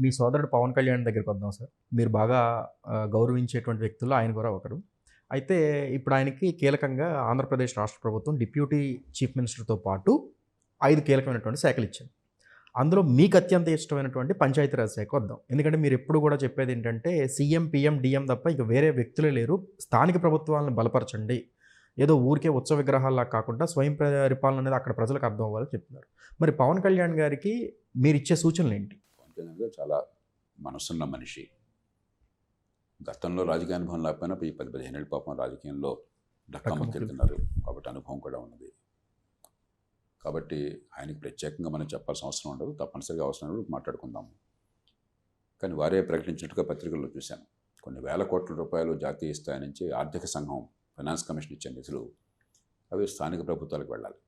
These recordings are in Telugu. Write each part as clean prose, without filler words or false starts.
మీ సోదరుడు పవన్ కళ్యాణ్ దగ్గరికి వద్దాం సార్. మీరు బాగా గౌరవించేటువంటి వ్యక్తుల్లో ఆయన కూడా ఒకరు. అయితే ఇప్పుడు ఆయనకి కీలకంగా ఆంధ్రప్రదేశ్ రాష్ట్ర ప్రభుత్వం డిప్యూటీ చీఫ్ మినిస్టర్‌తో పాటు 5 కీలకమైనటువంటి శాఖలిచ్చింది. అందులో మీకు అత్యంత ఇష్టమైనటువంటి పంచాయతీరాజ్ శాఖ వద్దాం. ఎందుకంటే మీరెప్పుడు కూడా చెప్పేదేంటంటే సీఎం, పీఎం, డీఎం తప్ప ఇక వేరే వ్యక్తులే లేరు. స్థానిక ప్రభుత్వాలను బలపరచండి. ఏదో ఊరికే ఉత్సవ విగ్రహాల్లా కాకుండా స్వయం పరిపాలన అనేది అక్కడ ప్రజలకు అర్థం అవ్వాలని చెప్తున్నారు. మరి పవన్ కళ్యాణ్ గారికి మీరిచ్చే సూచనలేంటి? పవన్ కళ్యాణ్ గారు చాలా మనసున్న మనిషి. గతంలో రాజకీయ అనుభవం లేకపోయినా ఈ 10-15 ఏళ్ళ పాపం రాజకీయంలో డక్కాముక్కెళ్తున్నారు కాబట్టి అనుభవం కూడా ఉన్నది. కాబట్టి ఆయనకి ప్రత్యేకంగా మనం చెప్పాల్సిన అవసరం ఉండదు. తప్పనిసరిగా అవసరం ఉన్నప్పుడు మాట్లాడుకుందాము. కానీ వారే ప్రకటించినట్టుగా పత్రికల్లో చూశాను. కొన్ని వేల కోట్ల రూపాయలు జాతీయ స్థాయి నుంచి ఆర్థిక సంఘం ఫైనాన్స్ కమిషన్ ఇచ్చే నిధులు అవి స్థానిక ప్రభుత్వాలకు వెళ్ళాలి.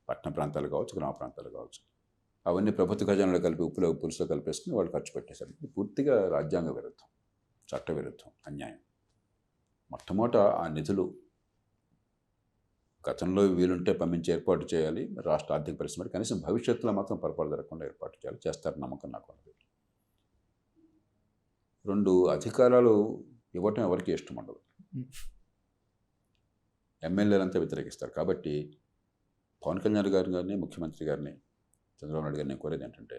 పట్టణ ప్రాంతాలు కావచ్చు, గ్రామ ప్రాంతాలు కావచ్చు. అవన్నీ ప్రభుత్వ ఖజానాలో కలిపి పులుసులో కలిపేసుకుని వాళ్ళు ఖర్చు పెట్టేశారు. ఇది పూర్తిగా రాజ్యాంగ విరుద్ధం, చట్ట విరుద్ధం, అన్యాయం. మొట్టమొదట ఆ నిధులు గతంలో వీలుంటే పంపించి ఏర్పాటు చేయాలి. రాష్ట్ర ఆర్థిక పరిస్థితి కనీసం భవిష్యత్తులో మాత్రం పొరపాటు జరగకుండా ఏర్పాటు చేయాలి. చేస్తారని నమ్మకం నాకు ఉన్నది. 2 అధికారాలు ఇవ్వటం ఎవరికి ఇష్టం ఉండదు. ఎమ్మెల్యేలంతా వ్యతిరేకిస్తారు. కాబట్టి పవన్ కళ్యాణ్ గారిని, ముఖ్యమంత్రి గారిని, చంద్రబాబు నాయుడు గారిని కోరేది ఏంటంటే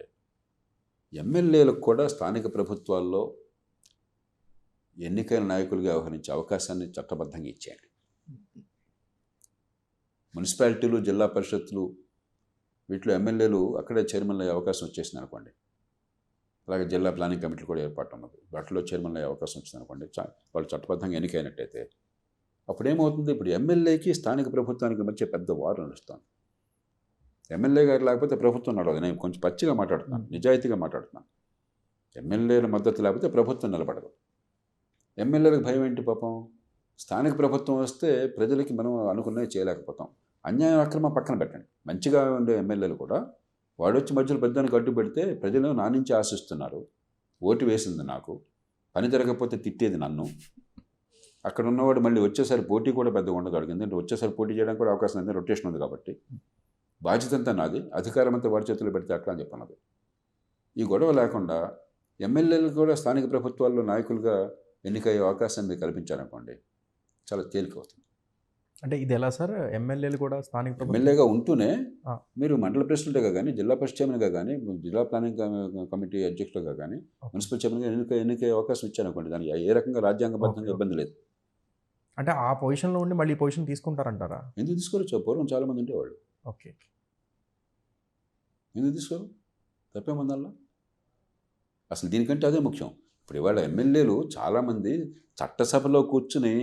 ఎమ్మెల్యేలకు కూడా స్థానిక ప్రభుత్వాల్లో ఎన్నికైన నాయకులుగా వ్యవహరించే అవకాశాన్ని చట్టబద్ధంగా ఇచ్చేయండి. మున్సిపాలిటీలు, జిల్లా పరిషత్తులు వీటిలో ఎమ్మెల్యేలు అక్కడే చైర్మన్ అయ్యే అవకాశం వచ్చేసింది అనుకోండి. అలాగే జిల్లా ప్లానింగ్ కమిటీలు కూడా ఏర్పాటు ఉన్నది. వాటిలో చైర్మన్ అయ్యే అవకాశం వచ్చింది అనుకోండి. వాళ్ళు చట్టబద్ధంగా ఎన్నికైనట్టయితే అప్పుడు ఏమవుతుంది? ఇప్పుడు ఎమ్మెల్యేకి స్థానిక ప్రభుత్వానికి మధ్య పెద్ద వారు నడుస్తాను. ఎమ్మెల్యే గారు లేకపోతే ప్రభుత్వం నడవదు. నేను కొంచెం పచ్చిగా మాట్లాడుతున్నాను, నిజాయితీగా మాట్లాడుతున్నాను. ఎమ్మెల్యేల మద్దతు లేకపోతే ప్రభుత్వం నిలబడదు. ఎమ్మెల్యేలకు భయం ఏంటి పాపం? స్థానిక ప్రభుత్వం వస్తే ప్రజలకి మనం అనుకున్నవి చేయలేకపోతాం. అన్యాయం, అక్రమం పక్కన పెట్టండి. మంచిగా ఉండే ఎమ్మెల్యేలు కూడా వాడు వచ్చి మధ్యలో పెద్దానికి అడ్డు పెడితే ప్రజలు నా నుంచి ఆశిస్తున్నారు, ఓటు వేసింది నాకు, పని జరగకపోతే తిట్టేది నన్ను. అక్కడ ఉన్నవాడు మళ్ళీ వచ్చేసరి పోటీ కూడా పెద్దగా ఉండదు. ఎందుకంటే వచ్చేసరి పోటీ చేయడానికి కూడా అవకాశం ఉంది, రొటేషన్ ఉంది. కాబట్టి బాధ్యత అంతా నాది, అధికారం అంతా వాడి చేతుల్లో పెడితే అట్లా అని చెప్పన్నది. ఈ గొడవ లేకుండా ఎమ్మెల్యేలు కూడా స్థానిక ప్రభుత్వాల్లో నాయకులుగా ఎన్నికయ్యే అవకాశం మీరు కల్పించారనుకోండి, చాలా తేలిక అవుతుంది. అంటే ఇది ఎలా సార్? ఎమ్మెల్యేలు కూడా స్థానిక ఎమ్మెల్యేగా ఉంటూనే మీరు మండల ప్రెసిడెంట్గా కానీ, జిల్లా పరిషత్ చైర్మన్గా కానీ, జిల్లా ప్లానింగ్ కమిటీ అధ్యక్షులుగా కానీ, మున్సిపల్ చైర్మన్గా ఎన్నికయ్యే అవకాశం ఇచ్చారనుకోండి, దానికి ఏ రకంగా రాజ్యాంగబద్ధంగా ఇబ్బంది లేదు. అంటే ఆ పొజిషన్లో ఉండి మళ్ళీ పొజిషన్ తీసుకుంటారంటారా? ఎందుకు తీసుకోవచ్చు? పూర్వం చాలామంది ఉండేవాళ్ళు. ఓకే, ఎందుకు తీసుకోరు? తప్పేమందల్లా. అసలు దీనికంటే అదే ముఖ్యం. ఇప్పుడు ఇవాళ ఎమ్మెల్యేలు చాలామంది చట్టసభలో కూర్చుని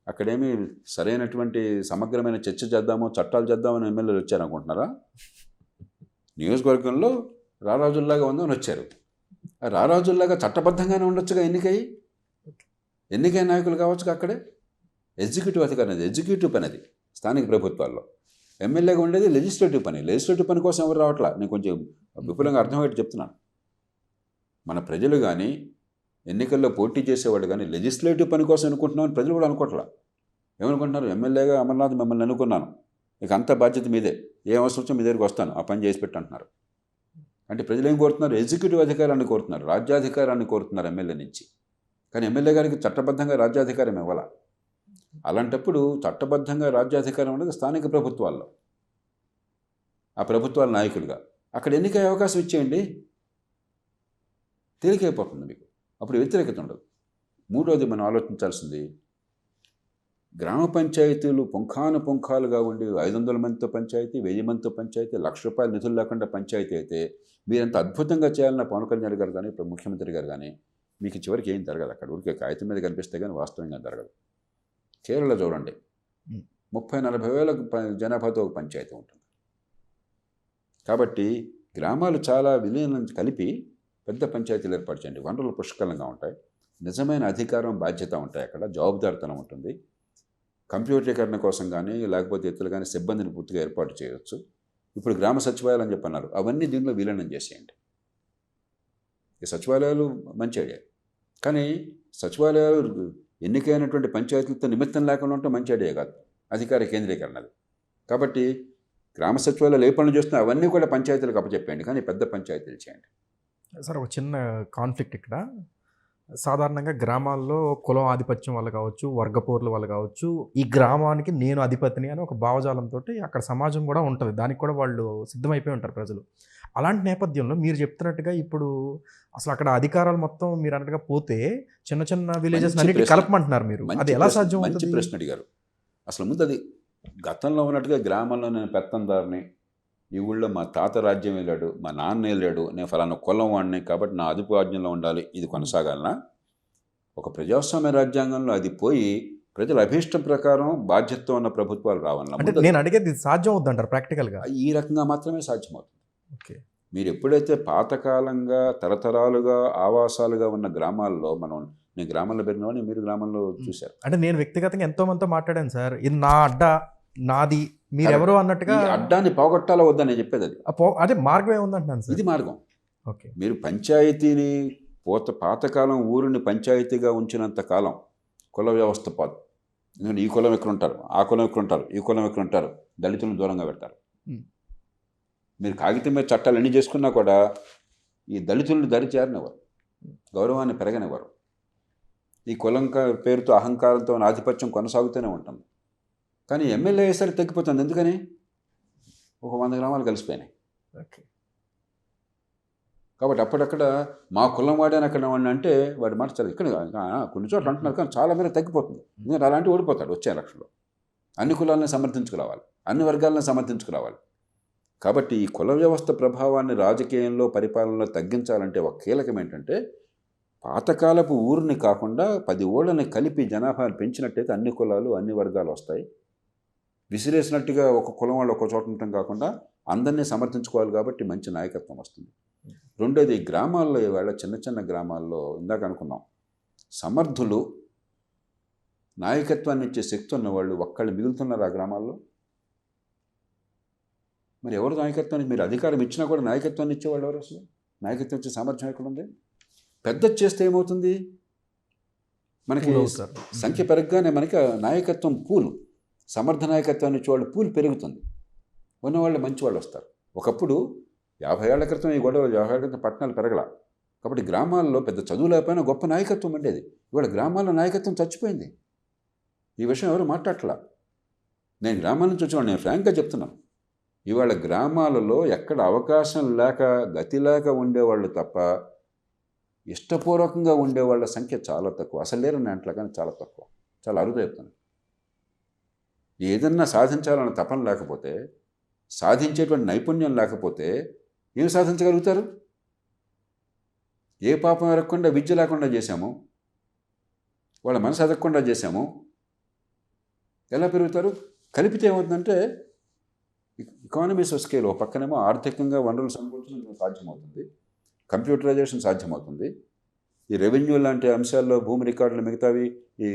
అక్కడేమి సరైనటువంటి సమగ్రమైన చర్చ చేద్దామో, చట్టాలు చేద్దామని ఎమ్మెల్యేలు వచ్చారనుకుంటున్నారా? నియోజకవర్గంలో రారాజుల్లాగా ఉందని వచ్చారు. రారాజుల్లాగా చట్టబద్ధంగానే ఉండొచ్చుగా ఎన్నికైన నాయకులు కావచ్చు. అక్కడే ఎగ్జిక్యూటివ్ అధికారం, అది ఎగ్జిక్యూటివ్ పని, అది స్థానిక ప్రభుత్వాల్లో. ఎమ్మెల్యేగా ఉండేది లెజిస్లేటివ్ పని. లెజిస్లేటివ్ పని కోసం ఎవరు రావట్లా. నేను కొంచెం విపులంగా అర్థమయ్యేట్టు చెప్తున్నాను. మన ప్రజలు కానీ, ఎన్నికల్లో పోటీ చేసేవాళ్ళు కానీ లెజిస్లేటివ్ పని కోసం అనుకుంటున్నామని ప్రజలు కూడా అనుకోవట్లా. ఏమనుకుంటున్నారు? ఎమ్మెల్యేగా అమర్నాథ్ మిమ్మల్ని అనుకున్నాను, ఇక అంత బాధ్యత మీదే, ఏ అవసరం వచ్చో మీ దగ్గరికి వస్తాను, ఆ పని చేసి పెట్టంటున్నారు. అంటే ప్రజలు ఏం కోరుతున్నారు? ఎగ్జిక్యూటివ్ అధికారాన్ని కోరుతున్నారు, రాజ్యాధికారాన్ని కోరుతున్నారు ఎమ్మెల్యే నుంచి. కానీ ఎమ్మెల్యే గారికి చట్టబద్ధంగా రాజ్యాధికారం ఇవ్వాల. అలాంటప్పుడు చట్టబద్ధంగా రాజ్యాధికారం అనేది స్థానిక ప్రభుత్వాల్లో, ఆ ప్రభుత్వాల నాయకులుగా అక్కడ ఎన్నికయ్యే అవకాశం ఇచ్చేయండి, తేలికైపోతుంది మీకు. అప్పుడు వ్యతిరేకత ఉండదు. మూడోది మనం ఆలోచించాల్సింది, గ్రామ పంచాయతీలు పుంఖానుపుంఖాలుగా ఉండి 500 మందితో పంచాయతీ, 1000 మందితో పంచాయతీ, ₹1,00,000 నిధులు లేకుండా పంచాయతీ అయితే మీరంత అద్భుతంగా చేయాలన్న పవన్ కళ్యాణ్ గారు కానీ, ఇప్పుడు ముఖ్యమంత్రి గారు కానీ, మీకు చివరికి ఏం జరగదు. అక్కడ ఊరికే కాగితం మీద కనిపిస్తే కానీ వాస్తవంగా జరగదు. కేరళ చూడండి, 30-40 వేల జనాభాతో ఒక పంచాయతీ ఉంటుంది. కాబట్టి గ్రామాలు చాలా విలీనం కలిపి పెద్ద పంచాయతీలు ఏర్పాటు చేయండి. వనరులు పుష్కలంగా ఉంటాయి, నిజమైన అధికారం, బాధ్యత ఉంటాయి, అక్కడ జవాబుదారితనం ఉంటుంది. కంప్యూటరీకరణ కోసం కానీ, లేకపోతే ఇతరులు కానీ సిబ్బందిని పూర్తిగా ఏర్పాటు చేయవచ్చు. ఇప్పుడు గ్రామ సచివాలయాలు అని చెప్పన్నారు, అవన్నీ దీనిలో విలీనం చేసేయండి. ఈ సచివాలయాలు మంచి ఐడియా, కానీ సచివాలయాలు ఎన్నికైనటువంటి పంచాయతీలతో నిమిత్తం లేకుండా ఉంటే మంచి ఐడియా కాదు, అధికార కేంద్రీకరణది. కాబట్టి గ్రామ సచివాలయాలు ఏ పనులు చేస్తున్నా అవన్నీ కూడా పంచాయతీలకు అప్పచెప్పండి, కానీ పెద్ద పంచాయతీలు చేయండి. సార్ ఒక చిన్న కాన్ఫ్లిక్ట్ ఇక్కడ. సాధారణంగా గ్రామాల్లో కులం ఆధిపత్యం వల్ల కావచ్చు, వర్గపోర్ల వల్ల కావచ్చు, ఈ గ్రామానికి నేను అధిపతిని అని ఒక భావజాలంతోటి అక్కడ సమాజం కూడా ఉంటది. దానికి కూడా వాళ్ళు సిద్ధమైపోయి ఉంటారు ప్రజలు. అలాంటి నేపథ్యంలో మీరు చెప్తున్నట్టుగా ఇప్పుడు అసలు అక్కడ అధికారాలు మొత్తం మీరన్నట్టుగా పోతే చిన్న చిన్న విలేజెస్ మంచి అన్నిటిని ప్రశ్న. కలపమంటున్నారు మీరు. మంచి అది ఎలా ప్రశ్న, సాధ్యం మంచి అవుతది? ప్రశ్న అడిగారు. అసలు ముందు అది గతంలో ఉన్నట్టుగా గ్రామంలో నేను పెత్తందారిని, ఈ ఊళ్ళో మా తాత రాజ్యం వెళ్ళాడు, మా నాన్న వెళ్ళాడు, నేను ఫలానా కులం వాడిని కాబట్టి నా అదుపు ఆజ్ఞలో ఉండాలి, ఇది కొనసాగాలనా? ఒక ప్రజాస్వామ్య రాజ్యాంగంలో అది పోయి ప్రజల అభీష్టం ప్రకారం బాధ్యతతో ఉన్న ప్రభుత్వాలు రావాలన్నా అంటే ముందు నేను అడిగేది ఇది సాధ్యం అవుద్దంటారు ప్రాక్టికల్‌గా? ఈ రకంగా మాత్రమే సాధ్యమవుతుంది. ఓకే. మీరు ఎప్పుడైతే పాతకాలంగా తరతరాలుగా ఆవాసాలుగా ఉన్న గ్రామాల్లో నేను గ్రామంలో పెరిగినవాడిని, మీరు గ్రామంలో చూశారు. అంటే నేను వ్యక్తిగతంగా ఎంతో మందితో మాట్లాడాను సార్. ఇది నా అడ్డ, నాది, మీరెవరో అన్నట్టుగా ఈ అడ్డాన్ని పోగొట్టాలో వద్దని నేను చెప్పేది అది. అదే మార్గం ఏముందంటున్నాను సార్. ఇది మార్గం. ఓకే. మీరు పంచాయతీని పాతకాలం ఊరిని పంచాయతీగా ఉంచినంత కాలం కుల వ్యవస్థ పోదు. ఎందుకంటే ఈ కులం ఇక్కడ ఉంటారు, ఆ కులం ఇక్కడ ఉంటారు, ఈ కులం ఇక్కడ ఉంటారు, దళితులను దూరంగా పెడతారు. మీరు కాగితం మీద చట్టాలు ఎన్ని చేసుకున్నా కూడా ఈ దళితులను దరి చేరనివ్వరు, గౌరవాన్ని పెరగనివ్వరు. ఈ కులం పేరుతో అహంకారంతో ఉన్న ఆధిపత్యం కొనసాగుతూనే ఉంటుంది. కానీ ఎమ్మెల్యే అయ్యేసరికి తగ్గిపోతుంది. ఎందుకని? ఒక 100 గ్రామాలు కలిసిపోయినాయి. ఓకే. కాబట్టి అప్పుడక్కడ మా కులం వాడని అక్కడ వాడిని అంటే వాడు మాట చాలా ఇక్కడ కొన్ని చోట్ల అంటున్నారు, కానీ చాలా మేర తగ్గిపోతుంది. ఎందుకంటే అలాంటి ఓడిపోతాడు వచ్చే ఎలక్షన్లో. అన్ని కులాలను సమర్థించుకురావాలి, అన్ని వర్గాలను సమర్థించుకురావాలి. కాబట్టి ఈ కుల వ్యవస్థ ప్రభావాన్ని రాజకీయంలో పరిపాలనలో తగ్గించాలంటే ఒక కీలకం ఏంటంటే పాతకాలపు ఊరిని కాకుండా 10 ఊళ్ళని కలిపి జనాభాను పెంచినట్టయితే అన్ని కులాలు అన్ని వర్గాలు వస్తాయి. విసిరేసినట్టుగా ఒక కులం వాళ్ళు ఒక చోట ఉండటం కాకుండా అందరినీ సమర్థించుకోవాలి. కాబట్టి మంచి నాయకత్వం వస్తుంది. రెండోది, గ్రామాల్లో ఇవాళ చిన్న చిన్న గ్రామాల్లో ఇందాక అనుకున్నాం, సమర్థులు నాయకత్వాన్ని ఇచ్చే శక్తి ఉన్నవాళ్ళు ఒక్కళ్ళు మిగులుతున్నారు ఆ గ్రామాల్లో. మరి ఎవరు నాయకత్వానికి మీరు అధికారం ఇచ్చినా కూడా నాయకత్వాన్ని ఇచ్చేవాళ్ళు ఎవరు? అసలు నాయకత్వం ఇచ్చే సామర్థ్యం ఎక్కడ ఉంది? పెద్దది చేస్తే ఏమవుతుంది? మనకి సంఖ్య పెరగగానే మనకి నాయకత్వం పూలు, సమర్థ నాయకత్వాన్ని ఇచ్చేవాళ్ళు పూలు పెరుగుతుంది, ఉన్నవాళ్ళు మంచి వాళ్ళు వస్తారు. ఒకప్పుడు 50 ఏళ్ల క్రితం ఈ గొడవ 50 ఏళ్ల క్రితం పట్టణాలు పెరగల. కాబట్టి గ్రామాల్లో పెద్ద చదువు లేకపోయినా గొప్ప నాయకత్వం ఉండేది. ఇవాళ గ్రామాల్లో నాయకత్వం చచ్చిపోయింది. ఈ విషయం ఎవరు మాట్లాడట్లా. నేను గ్రామాల నుంచి వచ్చేవాడు, నేను ఫ్రాంక్గా చెప్తున్నాను. ఇవాళ గ్రామాలలో ఎక్కడ అవకాశం లేక గతి లేక ఉండేవాళ్ళు తప్ప ఇష్టపూర్వకంగా ఉండేవాళ్ళ సంఖ్య చాలా తక్కువ. అసలు లేరని అంట్లా, కానీ చాలా తక్కువ, చాలా అరుదు చెప్తాను. ఏదన్నా సాధించాలన్న తపన లేకపోతే, సాధించేటువంటి నైపుణ్యం లేకపోతే ఏం సాధించగలుగుతారు? ఏ పాపం ఎరగకుండా విద్య లేకుండా చేశాము, వాళ్ళ మనసు ఎదగకుండా చేశాము, ఎలా పెరుగుతారు? కలిపితే ఏమవుతుందంటే ఎకానమీస్ ఆఫ్ స్కేల్. ఒక పక్కనేమో ఆర్థికంగా వనరులు సమకూర్చడం సాధ్యమవుతుంది, కంప్యూటరైజేషన్ సాధ్యమవుతుంది, ఈ రెవెన్యూ లాంటి అంశాల్లో భూమి రికార్డులు మిగతావి, ఈ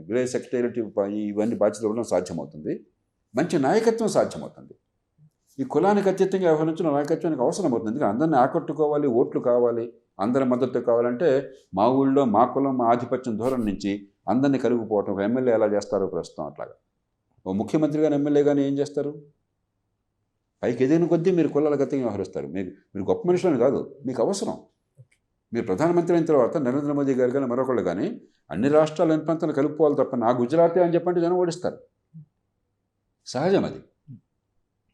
విలేజ్ సెక్రటేరియట్ ఇవన్నీ బాధ్యతలు ఇవ్వడం సాధ్యమవుతుంది, మంచి నాయకత్వం సాధ్యమవుతుంది. ఈ కులానికి అత్యంతంగా వ్యవహరించిన నాయకత్వానికి అవసరం అవుతుంది. ఎందుకంటే అందరిని ఆకట్టుకోవాలి, ఓట్లు కావాలి, అందరి మద్దతు కావాలంటే మా ఊళ్ళో మా కులం మా ఆధిపత్యం దూరం నుంచి అందరినీ కలుగుపోవటం. ఒక ఎమ్మెల్యే ఎలా చేస్తారో ప్రస్తుతం అట్లాగా. ఓ ముఖ్యమంత్రి కానీ ఎమ్మెల్యే కానీ ఏం చేస్తారు? పైకి ఎదిగిన కొద్దీ మీరు కులాల గతంగా వ్యవహరిస్తారు. మీరు గొప్ప మనుషులని కాదు, మీకు అవసరం. మీరు ప్రధానమంత్రి అయిన తర్వాత నరేంద్ర మోదీ గారు కానీ మరొకళ్ళు కానీ అన్ని రాష్ట్రాలు ఎన్ని ప్రాంతాలు కలుపుకోవాలి తప్ప నా గుజరాతీ అని చెప్పంటే జనం ఓడిస్తారు. సహజం అది.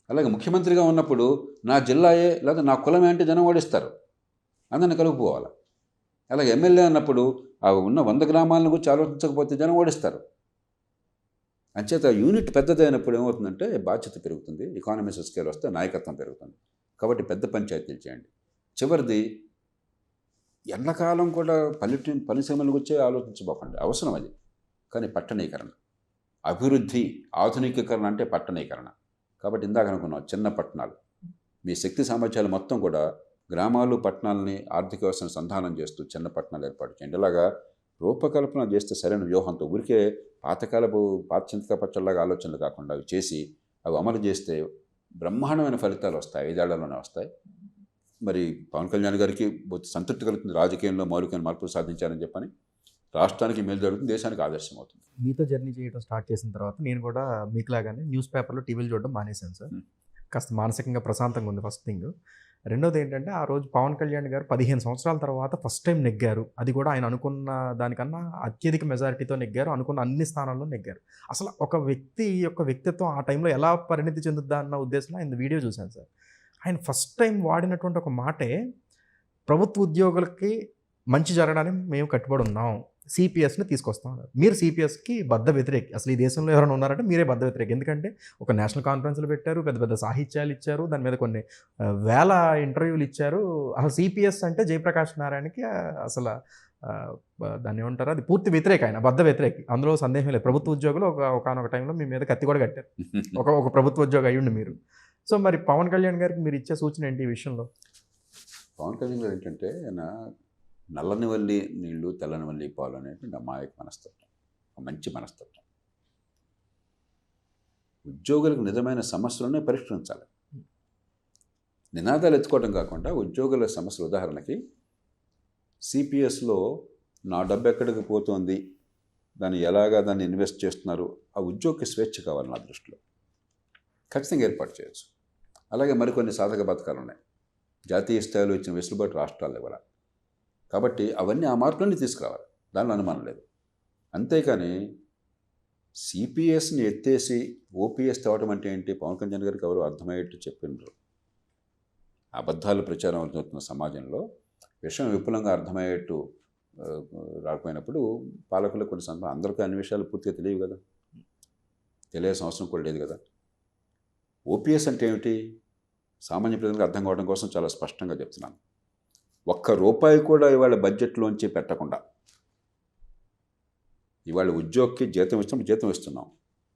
అలాగే ముఖ్యమంత్రిగా ఉన్నప్పుడు నా జిల్లాయే లేదా నా కులమే అంటే జనం ఓడిస్తారు, అందరిని కలుపుకోవాలి. అలాగే ఎమ్మెల్యే అన్నప్పుడు ఆ ఉన్న 100 గ్రామాలను గురించి ఆలోచించకపోతే జనం ఓడిస్తారు. అంచేత యూనిట్ పెద్దదైనప్పుడు ఏమవుతుందంటే బాధ్యత పెరుగుతుంది, ఎకానమీస్ ఆఫ్ స్కేల్ వస్తే నాయకత్వం పెరుగుతుంది. కాబట్టి పెద్ద పంచాయతీలు చేయండి. చివరిది, ఎండాకాలం కూడా పరిశ్రమల గురించే ఆలోచించబోకండి, అవసరం అది. కానీ పట్టణీకరణ, అభివృద్ధి, ఆధునికీకరణ అంటే పట్టణీకరణ. కాబట్టి ఇందాక అనుకున్నాం, చిన్న పట్టణాలు, మీ శక్తి సామర్థ్యాలు మొత్తం కూడా గ్రామాలు పట్టణాలని ఆర్థిక వ్యవస్థను సంధానం చేస్తూ చిన్న పట్టణాలు ఏర్పాటు చేయండి. ఇలాగా రూపకల్పన చేస్తే సరైన వ్యూహంతో, ఊరికే పాత చింతక పచ్చళ్ళలాగా ఆలోచనలు కాకుండా అవి చేసి అవి అమలు చేస్తే బ్రహ్మాండమైన ఫలితాలు వస్తాయి, 5 ఏళ్లలోనే వస్తాయి. మరి పవన్ కళ్యాణ్ గారికి సంతృప్తి కలుగుతుంది, రాజకీయంలో మౌలికమైన మార్పులు సాధించారని చెప్పని. రాష్ట్రానికి మేలు జరుగుతుంది, దేశానికి ఆదర్శం అవుతుంది. మీతో జర్నీ చేయడం స్టార్ట్ చేసిన తర్వాత నేను కూడా మీకులాగానే న్యూస్ పేపర్లో టీవీలు చూడడం మానేశాను సార్. కాస్త మానసికంగా ప్రశాంతంగా ఉంది ఫస్ట్ థింగ్. రెండోది ఏంటంటే, ఆ రోజు పవన్ కళ్యాణ్ గారు 15 సంవత్సరాల తర్వాత ఫస్ట్ టైమ్ నెగ్గారు. అది కూడా ఆయన అనుకున్న దానికన్నా అత్యధిక మెజారిటీతో నెగ్గారు. అనుకున్న అన్ని స్థానాల్లో నెగ్గారు. అసలు ఒక వ్యక్తి యొక్క వ్యక్తిత్వం ఆ టైంలో ఎలా పరిణితి చెందుద్దా అన్న ఉద్దేశంలో ఆయన వీడియో చూశాను సార్. ఆయన ఫస్ట్ టైం వాడినటువంటి ఒక మాటే, ప్రభుత్వ ఉద్యోగులకి మంచి జరగడానికి మేము కట్టుబడి ఉన్నాం. సిపిఎస్‌ని తీసుకొస్తాం అన్నారు. మీరు సిపిఎస్‌కి బద్ధ వ్యతిరేకి. అసలు ఈ దేశంలో ఎవరైనా ఉన్నారంటే మీరే బద్ధ వ్యతిరేకి. ఎందుకంటే ఒక నేషనల్ కాన్ఫరెన్స్‌లు పెట్టారు. పెద్ద పెద్ద సాహిత్యాలు ఇచ్చారు. దాని మీద కొన్ని వేల ఇంటర్వ్యూలు ఇచ్చారు. అసలు సిపిఎస్ అంటే జయప్రకాష్ నారాయణకి అసల దాన్ని ఏమంటారు? అది పూర్తి వ్యతిరేక ఆయన. బద్ధ వ్యతిరేకి. అందులో సందేహం లేదు. ప్రభుత్వ ఉద్యోగులు ఒకానొక టైంలో మీ మీద కత్తి కూడా కట్టారు. ఒక ప్రభుత్వ ఉద్యోగి అయ్యుండి మీరు. సో, మరి పవన్ కళ్యాణ్ గారికి మీరు ఇచ్చే సూచన ఏంటి ఈ విషయంలో? పవన్ కళ్యాణ్ గారు ఏంటంటే నల్లని వల్లి నీళ్లు తెల్లని వల్లి పాలు అనేటువంటి అమాయక మనస్తత్వం, ఒక మంచి మనస్తత్వం. ఉద్యోగులకు నిజమైన సమస్యలనే పరిష్కరించాలి. నినాదాలు ఎత్తుకోవడం కాకుండా ఉద్యోగుల సమస్యల, ఉదాహరణకి సిపిఎస్లో నా డబ్బు ఎక్కడికి పోతుంది, దాన్ని ఇన్వెస్ట్ చేస్తున్నారు, ఆ ఉద్యోగికి స్వేచ్ఛ కావాలి నా దృష్టిలో. ఖచ్చితంగా ఏర్పాటు చేయొచ్చు. అలాగే మరికొన్ని సాధక పథకాలు ఉన్నాయి. జాతీయ స్థాయిలో ఇచ్చిన వెసులుబాటు రాష్ట్రాలు ఇవ్వాలి. కాబట్టి అవన్నీ ఆ మార్పులన్నీ తీసుకురావాలి. దానిలో అనుమానం లేదు. అంతేకాని సిపిఎస్ని ఎత్తేసి ఓపీఎస్ తేవడం అంటే ఏంటి? పవన్ కళ్యాణ్ గారికి ఎవరు అర్థమయ్యేట్టు చెప్పినారు. అబద్ధాలు ప్రచారం అవుతున్న సమాజంలో విషయం విపులంగా అర్థమయ్యేట్టు రాకపోయినప్పుడు పాలకులు కొన్ని సందర్భాలు అందరికీ అన్ని విషయాలు పూర్తిగా తెలియవు కదా, తెలియాల్సిన అవసరం కూడా లేదు కదా. ఓపీఎస్ అంటే ఏమిటి? సామాన్య ప్రజలకు అర్థం కావడం కోసం చాలా స్పష్టంగా చెప్తున్నాను. ₹1 కూడా ఇవాళ బడ్జెట్లోంచి పెట్టకుండా, ఇవాళ ఉద్యోగికి జీతం ఇస్తున్నాం,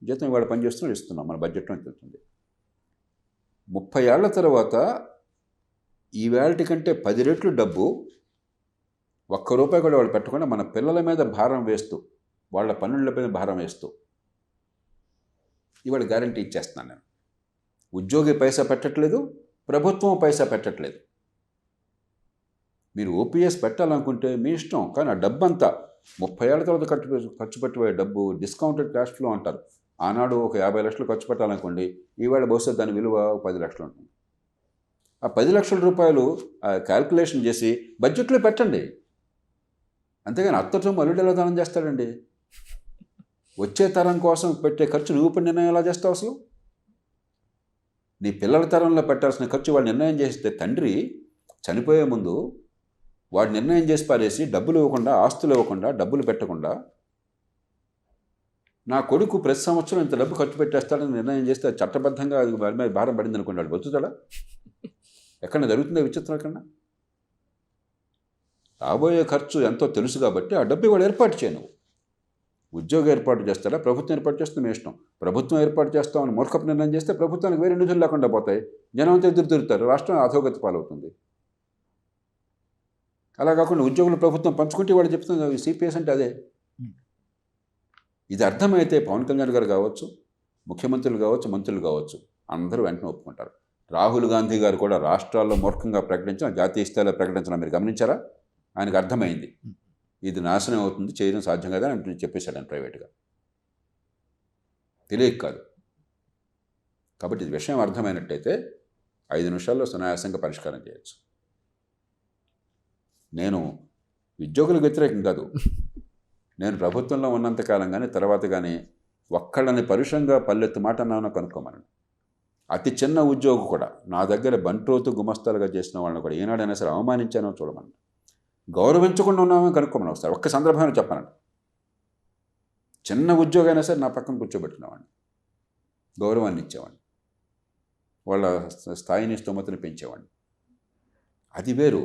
జీతం ఇవాళ పనిచేస్తున్నాం ఇస్తున్నాం, మన బడ్జెట్లో తెలుస్తుంది. 30 ఏళ్ల తర్వాత ఈవేళటి కంటే 10 రెట్లు డబ్బు ₹1 కూడా వాళ్ళు పెట్టకుండా మన పిల్లల మీద భారం వేస్తూ, వాళ్ళ పన్నుల మీద భారం వేస్తూ ఇవాళ గ్యారంటీ ఇచ్చేస్తున్నాను నేను. ఉద్యోగి పైసా పెట్టట్లేదు, ప్రభుత్వం పైసా పెట్టట్లేదు. మీరు ఓపీఎస్ పెట్టాలనుకుంటే మీ ఇష్టం, కానీ ఆ డబ్బు అంతా 30 ఏళ్ల తర్వాత ఖర్చు పెట్టబోయే డబ్బు డిస్కౌంటెడ్ క్యాష్ ఫ్లో అంటారు. ఆనాడు ఒక 50 లక్షలు ఖర్చు పెట్టాలనుకోండి, ఈవేళ బహుశా దాని విలువ 10 లక్షలు ఉంటుంది. ఆ 10 లక్షల రూపాయలు క్యాల్కులేషన్ చేసి బడ్జెట్లో పెట్టండి. అంతేగాని అత్తటం అల్లుడు ఎలా దానం చేస్తాడండి? వచ్చే తరం కోసం పెట్టే ఖర్చు నువ్వు ఇప్పుడు నిర్ణయం ఎలా చేస్తావు? అసలు నీ పిల్లల తరంలో పెట్టాల్సిన ఖర్చు వాడు నిర్ణయం చేస్తే, తండ్రి చనిపోయే ముందు వాడు నిర్ణయం చేసి పారేసి డబ్బులు ఇవ్వకుండా, ఆస్తులు ఇవ్వకుండా, డబ్బులు పెట్టకుండా, నా కొడుకు ప్రతి సంవత్సరం ఇంత డబ్బు ఖర్చు పెట్టేస్తాడని నిర్ణయం చేస్తే చట్టబద్ధంగా అది వారి మీద భారం పడింది అనుకోండి, వాడు బతుకుతాడా? ఎక్కడ జరుగుతుందో విచిత్రం. ఎక్కడన్నా రాబోయే ఖర్చు ఎంతో తెలుసు కాబట్టి ఆ డబ్బు వాడు ఏర్పాటు చేయను. ఉద్యోగం ఏర్పాటు చేస్తాడా, ప్రభుత్వం ఏర్పాటు చేస్తే మీ ఇష్టం. ప్రభుత్వం ఏర్పాటు చేస్తామని మూర్ఖపు నిర్ణయం చేస్తే ప్రభుత్వానికి వేరే నిధులు లేకుండా పోతాయి, జనం అంతా ఎదురు తిరుగుతారు, రాష్ట్రం అధోగతి పాలవుతుంది. అలా కాకుండా ఉద్యోగులు ప్రభుత్వం పంచుకుంటే వాళ్ళు చెప్తుంది సిపిఎస్ అంటే అదే. ఇది అర్థమైతే పవన్ కళ్యాణ్ గారు కావచ్చు, ముఖ్యమంత్రులు కావచ్చు, మంత్రులు కావచ్చు, అందరూ వెంటనే ఒప్పుకుంటారు. రాహుల్ గాంధీ గారు కూడా రాష్ట్రాల్లో మూర్ఖంగా ప్రకటించిన, జాతీయ స్థాయిలో ప్రకటించిన మీరు గమనించారా? ఆయనకు అర్థమైంది ఇది నాశనం అవుతుంది, చేయడం సాధ్యం కదా అని చెప్పేశాడు ఆయన ప్రైవేట్గా, తెలియక కాదు. కాబట్టి ఇది విషయం అర్థమైనట్టయితే 5 నిమిషాల్లో సునాయాసంగా పరిష్కారం చేయొచ్చు. నేను ఉద్యోగులకు వ్యతిరేకం కాదు. నేను ప్రభుత్వంలో ఉన్నంతకాలం కానీ తర్వాత కానీ ఒక్కళ్ళని పరుషంగా పల్లెత్తు మాట అన్నాను కనుక్కోమని. అతి చిన్న ఉద్యోగి కూడా నా దగ్గర బంట్రోతు గుమస్తాలుగా చేసిన వాళ్ళని కూడా ఏనాడైనా సరే అవమానించానో చూడమని, గౌరవించకుండా ఉన్నామో కనుక్కోమని ఒకసారి ఒక్క సందర్భంలో చెప్పానండి. చిన్న ఉద్యోగం అయినా సరే నా పక్కన కూర్చోబెట్టినవాడిని, గౌరవాన్ని ఇచ్చేవాడిని, వాళ్ళ స్థాయిని స్తోమతని పెంచేవాడిని. అది వేరు.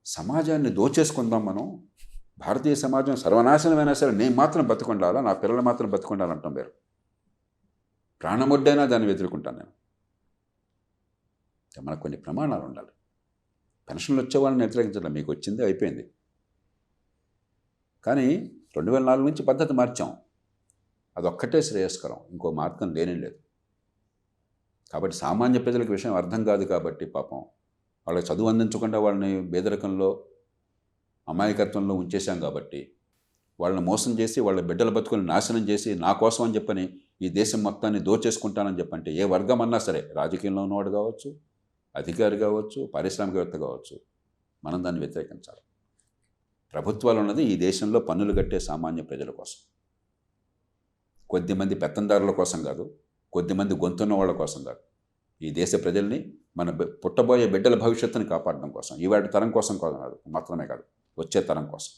సమాజాన్ని దోచేసుకుందాం మనం, భారతీయ సమాజం సర్వనాశనమైనా సరే నేను మాత్రం బతుకుండాలా, నా పిల్లలు మాత్రం బతుకుండాలంటాం వేరు. ప్రాణముడ్డైనా దాన్ని ఎదుర్కొంటాను నేను. మనకు కొన్ని ప్రమాణాలు ఉండాలి. పెన్షన్లు వచ్చే వాళ్ళని వ్యతిరేకించడం, మీకు వచ్చింది అయిపోయింది. కానీ 2004 నుంచి పద్ధతి మార్చాం. అదొక్కటే శ్రేయస్కరం, ఇంకో మార్గం లేనే లేదు. కాబట్టి సామాన్య ప్రజలకు విషయం అర్థం కాదు కాబట్టి పాపం వాళ్ళకి చదువు అందించకుండా వాళ్ళని పేదరికంలో, అమాయకత్వంలో ఉంచేశాం కాబట్టి వాళ్ళని మోసం చేసి వాళ్ళ బిడ్డల బతుకుని నాశనం చేసి నా కోసం అని చెప్పని ఈ దేశం మొత్తాన్ని దోచేసుకుంటానని చెప్పంటే ఏ వర్గం అన్నా సరే, రాజకీయంలో ఉన్నవాడు కావచ్చు, అధికారి కావచ్చు, పారిశ్రామికవేత్త కావచ్చు, మనం దాన్ని వ్యతిరేకించాలి. ప్రభుత్వాలు ఉన్నది ఈ దేశంలో పన్నులు కట్టే సామాన్య ప్రజల కోసం, కొద్దిమంది పెత్తందారుల కోసం కాదు, కొద్దిమంది గొంతున్న వాళ్ళ కోసం కాదు. ఈ దేశ ప్రజల్ని, మన పుట్టబోయే బిడ్డల భవిష్యత్తుని కాపాడడం కోసం, ఇవాటి తరం కోసం కాదు మాత్రమే కాదు, వచ్చే తరం కోసం.